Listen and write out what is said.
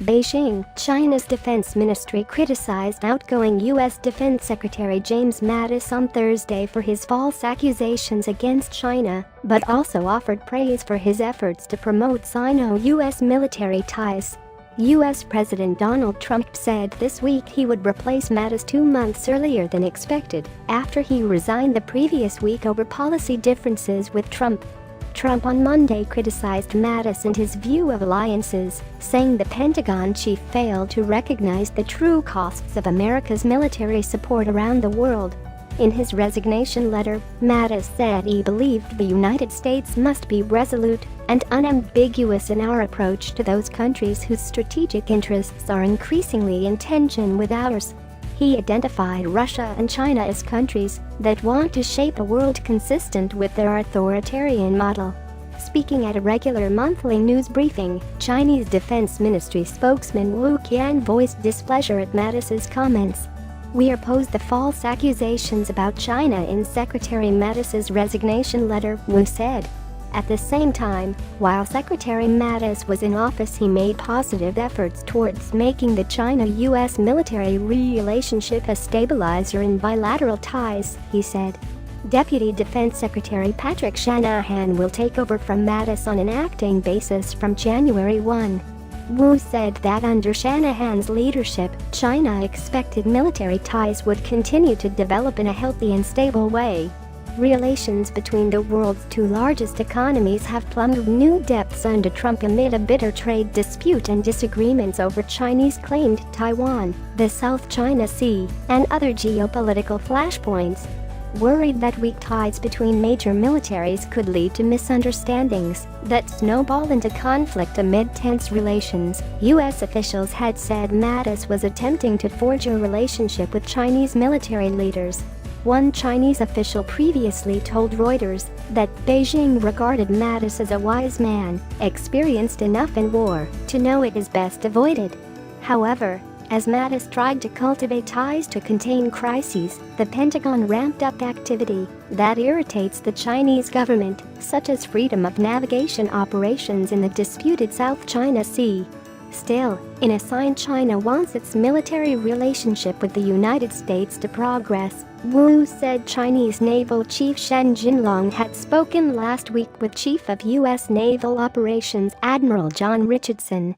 Beijing, China's defense ministry criticized outgoing U.S. Defense Secretary James Mattis on Thursday for his false accusations against China, but also offered praise for his efforts to promote Sino-U.S. military ties. U.S. President Donald Trump said this week he would replace Mattis 2 months earlier than expected, after he resigned the previous week over policy differences with Trump. Trump on Monday criticized Mattis and his view of alliances, saying the Pentagon chief failed to recognize the true costs of America's military support around the world. In his resignation letter, Mattis said he believed the United States must be resolute and unambiguous in our approach to those countries whose strategic interests are increasingly in tension with ours. He identified Russia and China as countries that want to shape a world consistent with their authoritarian model. Speaking at a regular monthly news briefing, Chinese Defense Ministry spokesman Wu Qian voiced displeasure at Mattis's comments. "We opposed the false accusations about China in Secretary Mattis's resignation letter," Wu said. At the same time, while Secretary Mattis was in office, he made positive efforts towards making the China-U.S. military relationship a stabilizer in bilateral ties, he said. Deputy Defense Secretary Patrick Shanahan will take over from Mattis on an acting basis from January 1. Wu said that under Shanahan's leadership, China expected military ties would continue to develop in a healthy and stable way. Relations between the world's two largest economies have plumbed new depths under Trump amid a bitter trade dispute and disagreements over Chinese claimed Taiwan, the South China Sea, and other geopolitical flashpoints. Worried that weak ties between major militaries could lead to misunderstandings that snowball into conflict amid tense relations, U.S. officials had said Mattis was attempting to forge a relationship with Chinese military leaders. One Chinese official previously told Reuters that Beijing regarded Mattis as a wise man, experienced enough in war to know it is best avoided. However, as Mattis tried to cultivate ties to contain crises, the Pentagon ramped up activity that irritates the Chinese government, such as freedom of navigation operations in the disputed South China Sea. Still, in a sign China wants its military relationship with the United States to progress, Wu said Chinese Naval Chief Shen Jinlong had spoken last week with Chief of U.S. Naval Operations Admiral John Richardson.